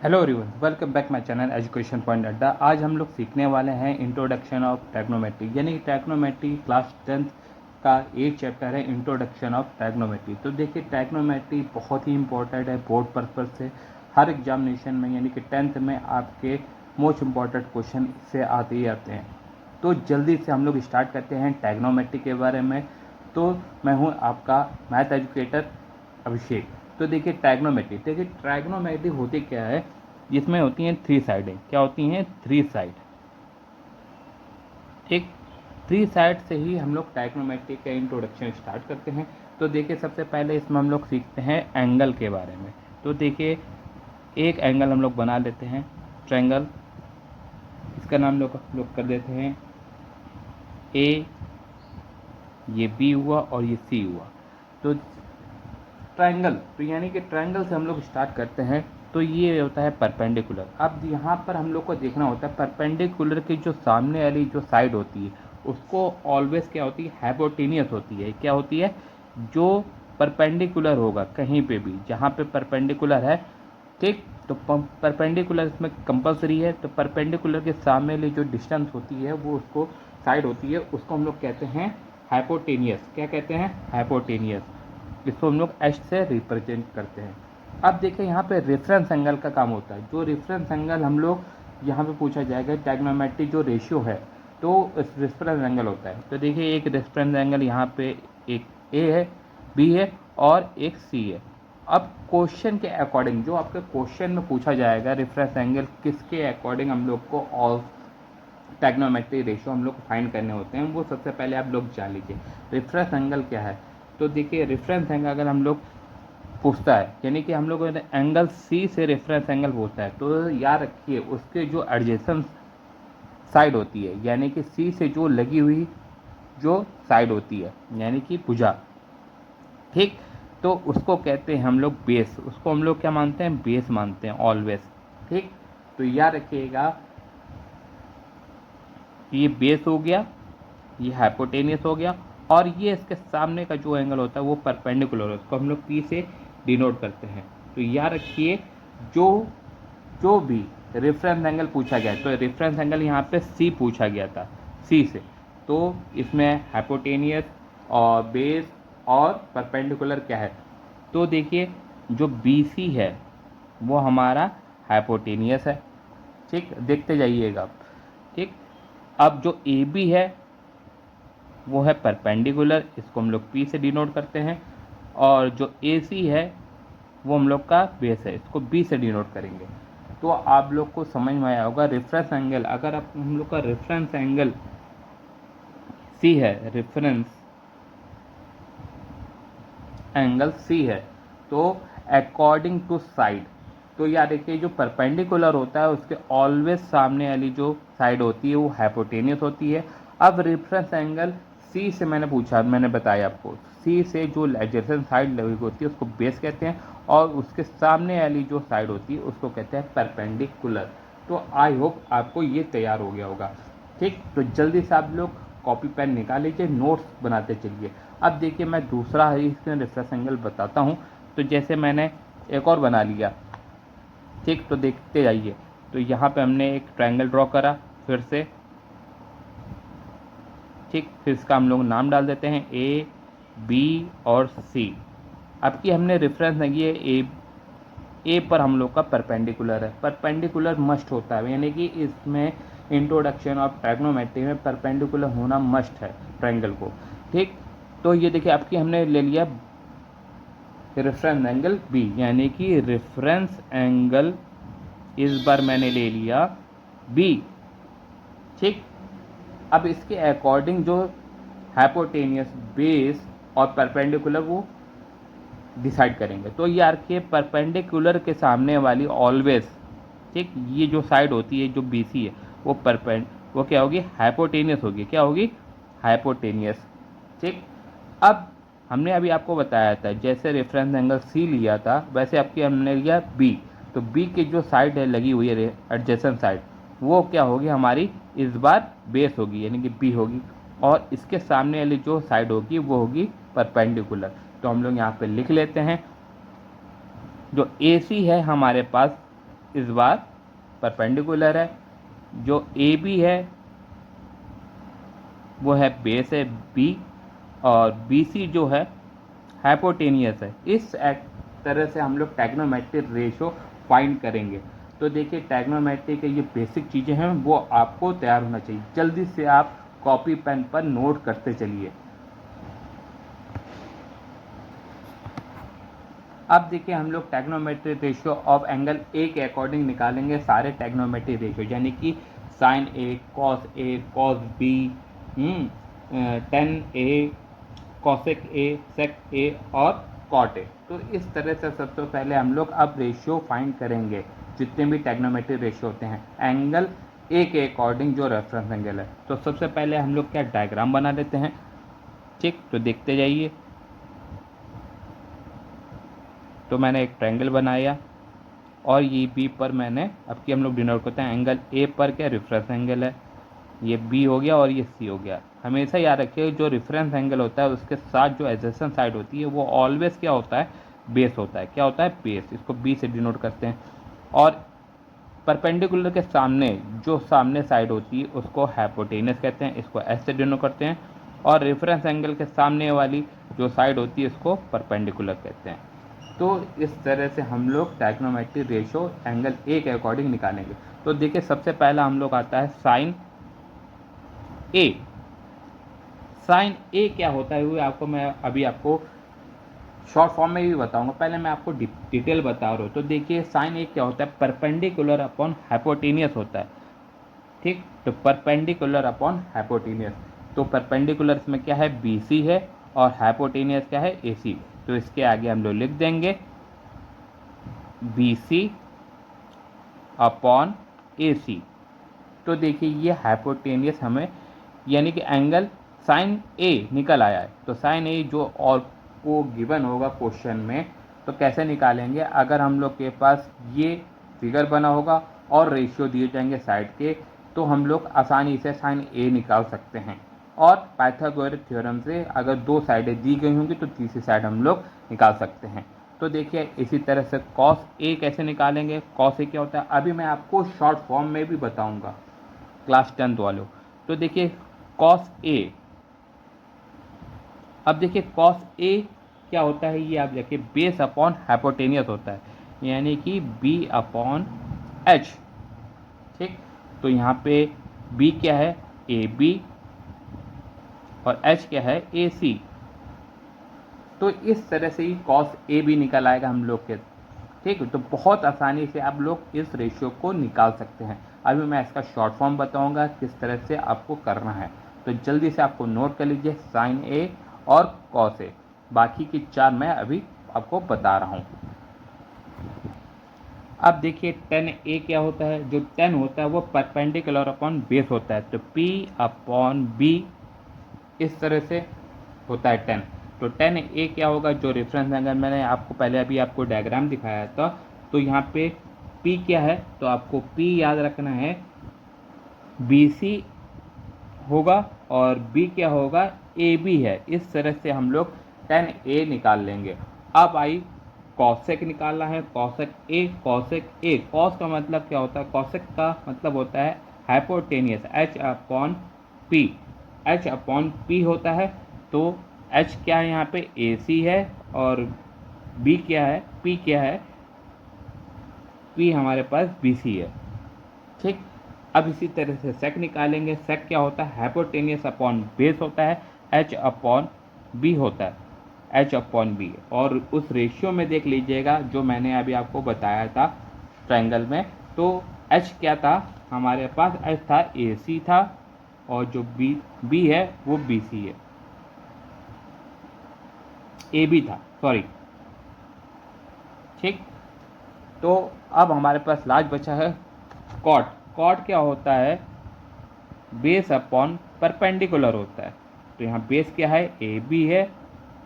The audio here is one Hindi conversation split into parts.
Hello everyone, welcome back my channel education point अड्डा। आज हम लोग सीखने वाले हैं इंट्रोडक्शन ऑफ ट्रैग्नोमेट्री, यानी ट्रैग्नोमेट्री क्लास 10th का एक चैप्टर है इंट्रोडक्शन ऑफ ट्रैग्नोमेट्री। तो देखिए, ट्रैग्नोमेट्री बहुत ही इंपॉर्टेंट है बोर्ड पर्पज से। हर एग्जामिनेशन में यानी कि 10th में आपके मोस्ट इम्पॉर्टेंट क्वेश्चन से आते ही आते हैं। तो जल्दी से हम लोग स्टार्ट करते हैं ट्रैग्नोमेट्री के बारे में। तो मैं हूँ आपका मैथ एजुकेटर अभिषेक। तो देखिए, ट्रैग्नोमेट्री होती क्या है, जिसमें होती हैं थ्री साइडें। क्या होती हैं? Three side. ठीक, थ्री साइड से ही हम लोग ट्रैग्नोमेट्री का इंट्रोडक्शन स्टार्ट करते हैं। तो देखिए, सबसे पहले इसमें हम लोग सीखते हैं एंगल के बारे में। तो देखिए, एक एंगल हम लोग बना लेते हैं, ट्रायंगल। इसका नाम लोग कर देते हैं ए, ये बी हुआ और ये सी हुआ। तो ट्रायंगल, तो यानी कि ट्रायंगल से हम लोग स्टार्ट करते हैं। तो ये होता है परपेंडिकुलर। अब यहाँ पर हम लोग को देखना होता है परपेंडिकुलर की जो सामने वाली जो साइड होती है उसको ऑलवेज क्या होती है? हाइपोटेनियस होती है। क्या होती है? जो परपेंडिकुलर होगा कहीं पे भी, जहाँ पे परपेंडिकुलर है, ठीक, तो परपेंडिकुलर इसमें कंपलसरी है। तो परपेंडिकुलर के सामने वाली जो डिस्टेंस होती है, वो उसको साइड होती है, उसको हम लोग कहते हैं हाइपोटेनियस। क्या कहते हैं? हाइपोटेनियस। इसको हम लोग एच से रिप्रेजेंट करते हैं। अब देखिए, यहाँ पे रेफरेंस एंगल का काम होता है। जो रेफरेंस एंगल हम लोग यहाँ पे पूछा जाएगा, ट्रैग्नोमेट्री जो रेशियो है, तो रेफरेंस एंगल होता है। तो देखिए, एक रेफरेंस एंगल यहाँ पे एक ए है, बी है और एक सी है। अब क्वेश्चन के अकॉर्डिंग, जो आपके क्वेश्चन में पूछा जाएगा रेफरेंस एंगल किसके अकॉर्डिंग हम लोग को और ट्रैग्नोमेट्री रेशियो हम लोग को फाइंड करने होते हैं, वो सबसे पहले आप लोग जान लीजिए रेफरेंस एंगल क्या है। तो देखिए, रेफरेंस एंगल अगर हम लोग पूछता है, यानी कि हम लोग एंगल सी से रेफरेंस एंगल पूछता है, तो याद रखिए उसके जो एडजेसेंट साइड होती है, यानी कि सी से जो लगी हुई जो साइड होती है, यानी कि भुजा, ठीक, तो उसको कहते हैं हम लोग बेस। उसको हम लोग क्या मानते हैं? बेस मानते हैं ऑलवेज। ठीक, तो याद रखिएगा, ये बेस हो गया, ये हाइपोटेनियस हो गया, और ये इसके सामने का जो एंगल होता है वो परपेंडिकुलर है, उसको हम लोग पी से डिनोट करते हैं। तो याद रखिए, जो जो भी रेफरेंस एंगल पूछा गया, तो रेफरेंस एंगल यहाँ पे सी पूछा गया था, सी से, तो इसमें हाइपोटेनियस और बेस और परपेंडिकुलर क्या है? तो देखिए, जो बी सी है वो हमारा हाइपोटेनियस है। ठीक, देखते जाइएगा। ठीक, अब जो ए बी है वो है परपेंडिकुलर, इसको हम लोग पी से डिनोट करते हैं। और जो ए सी है वो हम लोग का बेस है, इसको बी से डिनोट करेंगे। तो आप लोग को समझ में आया होगा रेफरेंस एंगल, अगर आप हम लोग का रेफरेंस एंगल सी है, रेफरेंस एंगल सी है, तो अकॉर्डिंग टू साइड, तो याद रखिए जो परपेंडिकुलर होता है उसके ऑलवेज सामने वाली जो साइड होती है वो हाइपोटेनियस होती है। अब रेफरेंस एंगल सी से मैंने बताया आपको, सी से जो एडजेसेंट साइड लगी होती है उसको बेस कहते हैं, और उसके सामने वाली जो साइड होती है उसको कहते हैं परपेंडिकुलर। तो आई होप आपको ये तैयार हो गया होगा। ठीक, तो जल्दी से आप लोग कॉपी पेन निकाल लीजिए, नोट्स बनाते चलिए। अब देखिए, मैं दूसरा ही इसमें रेफरेंस एंगल बताता हूँ। तो जैसे मैंने एक और बना लिया, ठीक, तो देखते जाइए। तो यहाँ पे हमने एक ट्रायंगल ड्रॉ करा फिर से, ठीक, फिर इसका हम लोग नाम डाल देते हैं ए, बी और सी। अब की हमने रेफरेंस ये ए पर हम लोग का परपेंडिकुलर है। परपेंडिकुलर मस्ट होता है, यानी कि इसमें इंट्रोडक्शन ऑफ ट्रैग्नोमेट्री में परपेंडिकुलर होना मस्ट है ट्रायंगल को। ठीक, तो ये देखिए, आपकी हमने ले लिया रेफरेंस एंगल बी, यानी कि रेफरेंस एंगल इस बार मैंने ले लिया बी। ठीक, अब इसके अकॉर्डिंग जो हाइपोटेनियस, बेस और परपेंडिकुलर वो डिसाइड करेंगे। तो ये आर परपेंडिकुलर के सामने वाली ऑलवेज, ठीक, ये जो साइड होती है जो बी सी है वो वो क्या होगी? हाइपोटेनियस होगी। क्या होगी? हाइपोटेनियस। ठीक, अब हमने अभी आपको बताया था जैसे रेफरेंस एंगल सी लिया था वैसे आपकी हमने लिया बी। तो बी की जो साइड है लगी हुई है एडजेसेंट साइड, वो क्या होगी हमारी? इस बार बेस होगी, यानी कि बी होगी, और इसके सामने वाली जो साइड होगी वो होगी परपेंडिकुलर। तो हम लोग यहाँ पे लिख लेते हैं, जो ए सी है हमारे पास, इस बार परपेंडिकुलर है। जो ए बी है वो है बेस है बी, और बी सी जो है हाइपोटेनियस है। इस तरह से हम लोग ट्रिग्नोमेट्रिक रेशो फाइंड करेंगे। तो देखिए ट्रिग्नोमेट्री के ये बेसिक चीज़ें हैं, वो आपको तैयार होना चाहिए। जल्दी से आप कॉपी पेन पर नोट करते चलिए। अब देखिए हम लोग trigonometric ratio of angle A के अकॉर्डिंग निकालेंगे सारे ट्रिग्नोमेट्रिक रेशियो, यानी कि sine A, cos B, tan A, cosec A, sec A और कॉट ए। तो इस तरह से सबसे पहले हम लोग अब रेशियो फाइंड करेंगे, जितने भी ट्रिग्नोमेट्रिक रेशियो होते हैं एंगल ए के अकॉर्डिंग जो रेफरेंस एंगल है। तो सबसे पहले हम लोग क्या डायग्राम बना लेते हैं, ठीक, तो देखते जाइए। तो मैंने एक ट्रायंगल बनाया और ये बी पर मैंने, अब की हम लोग डिनोट करते हैं एंगल ए पर क्या रेफरेंस एंगल है, ये बी हो गया और ये सी हो गया। हमेशा याद रखिए जो रेफरेंस एंगल होता है उसके साथ जो एडजेसेंट साइड होती है वो ऑलवेज क्या होता है, बेस होता है। क्या होता है, बेस। इसको बी से डिनोट करते हैं। और परपेंडिकुलर के सामने जो सामने साइड होती है उसको हाइपोटेनस कहते हैं, इसको एस से डिनोट करते हैं। और रेफरेंस एंगल के सामने वाली जो साइड होती है इसको परपेंडिकुलर कहते हैं। तो इस तरह से हम लोग ट्रिग्नोमेट्रिक रेशियो एंगल ए के अकॉर्डिंग निकालेंगे। तो देखिए सबसे पहला हम लोग आता है साइन ए। साइन ए क्या होता है वो आपको मैं अभी आपको शॉर्ट फॉर्म में भी बताऊंगा, पहले मैं आपको डिटेल बता रहा हूँ। तो देखिए साइन ए क्या होता है, परपेंडिकुलर अपॉन हाइपोटेनियस होता है, ठीक। तो परपेंडिकुलर अपॉन हाइपोटेनियस, तो परपेंडिकुलर में क्या है, बी सी है, और हाइपोटेनियस क्या है, ए सी। तो इसके आगे हम लोग लिख देंगे बी सी अपॉन ए सी। तो देखिए ये हाइपोटेनियस हमें, यानी कि एंगल साइन ए निकल आया है। तो साइन ए जो और को गिवन होगा क्वेश्चन में, तो कैसे निकालेंगे, अगर हम लोग के पास ये फिगर बना होगा और रेशियो दिए जाएंगे साइड के, तो हम लोग आसानी से साइन ए निकाल सकते हैं। और पाइथागोरस थ्योरम से अगर दो साइडें दी गई होंगी तो तीसरी साइड हम लोग निकाल सकते हैं। तो देखिए इसी तरह से कॉस ए कैसे निकालेंगे, कॉस ए क्या होता है अभी मैं आपको शॉर्ट फॉर्म में भी बताऊंगा क्लास 10th वालों। तो देखिए कॉस ए, अब देखिए कॉस ए क्या होता है, ये आप देखिए बेस अपॉन हाइपोटेनियस होता है, यानी कि बी अपॉन एच, ठीक। तो यहाँ पे बी क्या है, ए बी, और एच क्या है, ए सी। तो इस तरह से ही कॉस ए भी निकल आएगा हम लोग के, ठीक। तो बहुत आसानी से आप लोग इस रेशियो को निकाल सकते हैं। अभी मैं इसका शॉर्ट फॉर्म बताऊंगा किस तरह से आपको करना है। तो जल्दी से आपको नोट कर लीजिए साइन ए और कॉस ए, बाकी की चार मैं अभी आपको बता रहा हूँ। अब देखिए टेन ए क्या होता है, जो टेन होता है वो परपेंडिकुलर अपॉन बेस होता है, तो पी अपॉन बी इस तरह से होता है टेन। तो टेन ए क्या होगा, जो रेफरेंस एंगल मैंने आपको पहले अभी आपको डायग्राम दिखाया था, तो यहाँ पे पी क्या है, तो आपको पी याद रखना है, बी सी होगा और बी क्या होगा, ए बी है। इस तरह से हम लोग टेन ए निकाल लेंगे। अब आई कॉसेक निकालना है, कॉसेक ए, कॉसेक ए, कॉस का मतलब क्या होता है, कॉसेक का मतलब होता है hypotenuse, H upon P, H upon P होता है। तो एच क्या है यहाँ पे, ए सी है, और बी क्या है, पी क्या है, पी हमारे पास बी सी है, ठीक। अब इसी तरह से सेक निकालेंगे, सेक क्या होता है, हाइपोटेनियस अपॉन बेस होता है, एच अपॉन बी होता है, एच अपॉन बी। और उस रेशियो में देख लीजिएगा जो मैंने अभी आपको बताया था ट्रायंगल में, तो एच क्या था हमारे पास, एच था ए सी था, और जो बी है वो बी सी है, ए बी था, सॉरी, ठीक। तो अब हमारे पास लास्ट बचा है कॉट। कॉट क्या होता है, बेस अपॉन परपेंडिकुलर होता है। तो यहाँ बेस क्या है, ए बी है,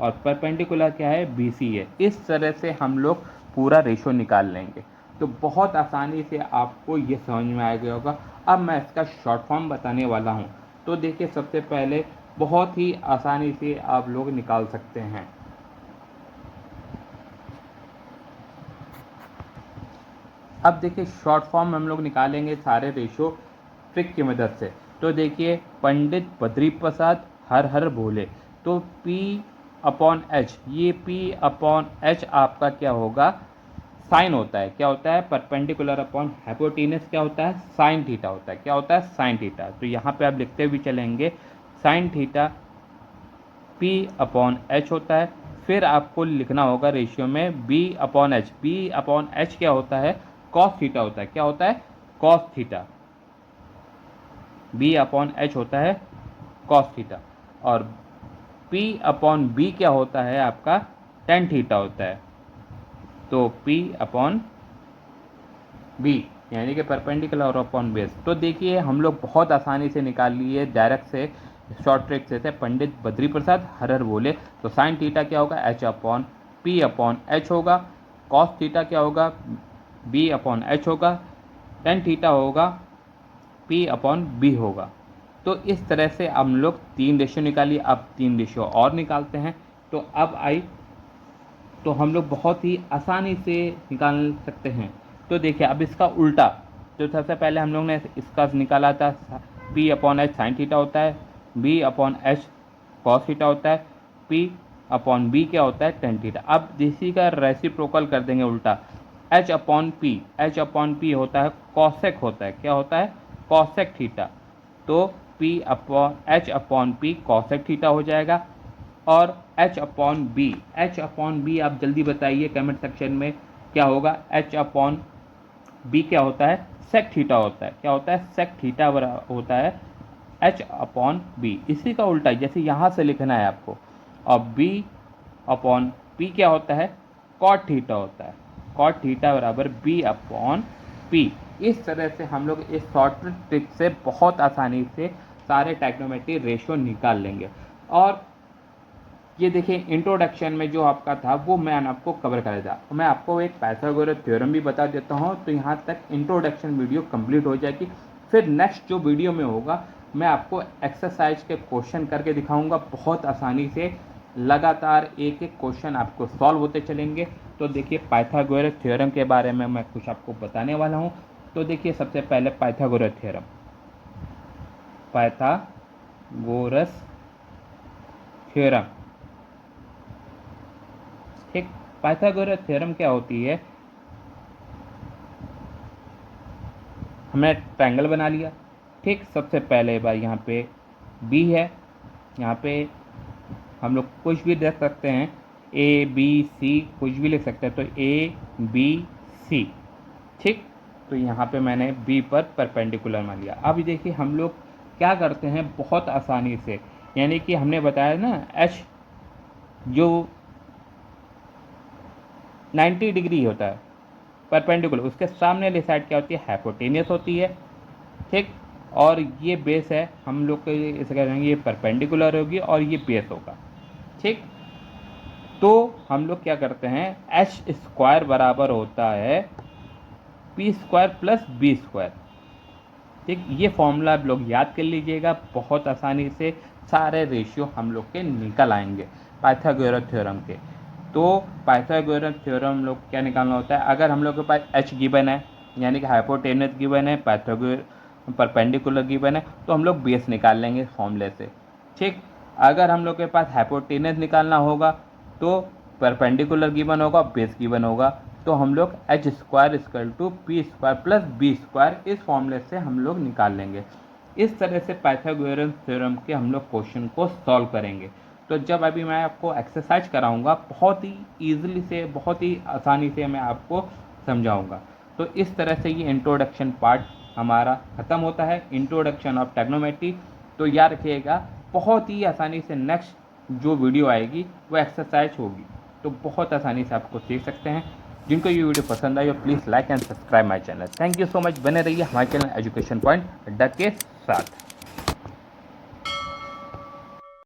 और परपेंडिकुलर क्या है, बी सी है। इस तरह से हम लोग पूरा रेशो निकाल लेंगे। तो बहुत आसानी से आपको ये समझ में आ गया होगा। अब मैं इसका शॉर्ट फॉर्म बताने वाला हूँ। तो देखिए सबसे पहले बहुत ही आसानी से आप लोग निकाल सकते हैं। अब देखिए शॉर्ट फॉर्म हम लोग निकालेंगे सारे रेशियो ट्रिक की मदद से। तो देखिए पंडित बद्री प्रसाद हर हर भोले, तो P अपॉन एच, ये P अपॉन एच आपका क्या होगा, साइन होता है। क्या होता है, परपेंडिकुलर अपॉन हाइपोटेनस क्या होता है, साइन थीटा होता है। क्या होता है, साइन थीटा। तो यहाँ पे आप लिखते हुए चलेंगे sine theta P upon H होता है। फिर आपको लिखना होगा रेशियो में B upon H. B upon H क्या होता है, कॉस थीटा होता है। क्या होता है, cos theta. B upon H होता है कॉस थीटा। और P अपॉन B क्या होता है आपका, टेन थीटा होता है। तो P अपॉन B यानी कि परपेंडिकुलर और अपॉन बेस। तो देखिए हम लोग बहुत आसानी से निकाल लिए डायरेक्ट से, शॉर्ट ट्रिक से थे। पंडित बद्री प्रसाद हर हर बोले, तो साइन थीटा क्या होगा, H upon P upon H होगा। कॉस थीटा क्या होगा, B अपॉन एच होगा। टेन थीटा होगा P अपॉन B होगा। तो इस तरह से हम लोग 3 रेशियो निकालिए। अब 3 रेशियो और निकालते हैं। तो अब आई, तो हम लोग बहुत ही आसानी से निकाल सकते हैं। तो देखिए अब इसका उल्टा, तो सबसे पहले हम लोग ने इसका निकाला था, P upon h sine theta होता है, B upon H cos theta होता है, P अपॉन B क्या होता है, टेन थीटा। अब इसी का रेसिप्रोकल कर देंगे उल्टा, H upon P, H upon P होता है कॉसेक होता है। क्या होता है, कॉसेक थीटा। तो P upon H upon P cosec theta हो जाएगा। और H upon B, H upon B आप जल्दी बताइए कमेंट सेक्शन में क्या होगा। H अपॉन बी क्या होता है, सेक थीटा होता है। क्या होता है, सेक थीटा होता है H अपॉन बी। इसी का उल्टा जैसे यहाँ से लिखना है आपको। और B अपॉन P क्या होता है, कॉट थीटा होता है। कॉट थीटा बराबर B अपॉन P। इस तरह से हम लोग इस शॉर्ट ट्रिक से बहुत आसानी से सारे ट्रिग्नोमेट्री रेशियो निकाल लेंगे। और ये देखिए इंट्रोडक्शन में जो आपका था वो मैंने आपको कवर कराया था। मैं आपको एक पाइथागोरस थ्योरम भी बता देता हूँ, तो यहाँ तक इंट्रोडक्शन वीडियो कंप्लीट हो जाएगी। फिर नेक्स्ट जो वीडियो में होगा मैं आपको एक्सरसाइज के क्वेश्चन करके दिखाऊंगा बहुत आसानी से। लगातार एक एक क्वेश्चन आपको सॉल्व होते चलेंगे। तो देखिए पाइथागोरस थ्योरम के बारे में मैं कुछ आपको बताने वाला हूँ। तो देखिए सबसे पहले पाइथागोरस थ्योरम, पाइथागोरस थ्योरम, ठीक। पाइथागोरस थ्योरम क्या होती है, हमने ट्रायंगल बना लिया, ठीक। सबसे पहले बार यहाँ पे B है, यहाँ पे हम लोग कुछ भी देख सकते हैं, A B C कुछ भी लिख सकते हैं। तो A B C, ठीक। तो यहाँ पे मैंने B पर परपेंडिकुलर मान लिया। अब देखिए हम लोग क्या करते हैं बहुत आसानी से, यानी कि हमने बताया ना H जो 90 डिग्री होता है परपेंडिकुलर, उसके सामने वाली साइड क्या होती है, हाइपोटेनियस होती है, ठीक। और ये बेस है, हम लोग इसे कह रहे हैं ये परपेंडिकुलर होगी और ये बेस होगा, ठीक। तो हम लोग क्या करते हैं, एच स्क्वायर बराबर होता है P square plus B square, ठीक। ये फॉर्मूला आप लोग याद कर लीजिएगा, बहुत आसानी से सारे रेशियो हम लोग के निकल आएंगे पाइथागोरस थ्योरम के। तो पाइथागोरस थ्योरम हम लोग क्या निकालना होता है, अगर हम लोग के पास एच गिवन है यानी कि हाइपोटेनस गिवन है, पाइथागोरस परपेंडिकुलर गिवन है, तो हम लोग बेस निकाल लेंगे फॉर्मूले से, ठीक। अगर हम लोग के पास हाइपोटेनस निकालना होगा तो परपेंडिकुलर गिवन होगा, बेस गिवन होगा, तो हम लोग H square equal to P square plus B square इस फॉर्मूले से हम लोग निकाल लेंगे। इस तरह से पाइथागोरस थ्योरम के हम लोग क्वेश्चन को सॉल्व करेंगे। तो जब अभी मैं आपको एक्सरसाइज कराऊंगा बहुत ही ईजिली से, बहुत ही आसानी से मैं आपको समझाऊंगा। तो इस तरह से ये इंट्रोडक्शन पार्ट हमारा ख़त्म होता है, इंट्रोडक्शन ऑफ ट्रिग्नोमेट्री। तो याद रखिएगा बहुत ही आसानी से नेक्स्ट जो वीडियो आएगी वो एक्सरसाइज होगी, तो बहुत आसानी से आपको सीख सकते हैं। जिनको ये वीडियो पसंद आई हो please like and subscribe my channel. Thank you so much, बने रहिए हमारे चैनल एजुकेशन पॉइंट अड्डा के साथ।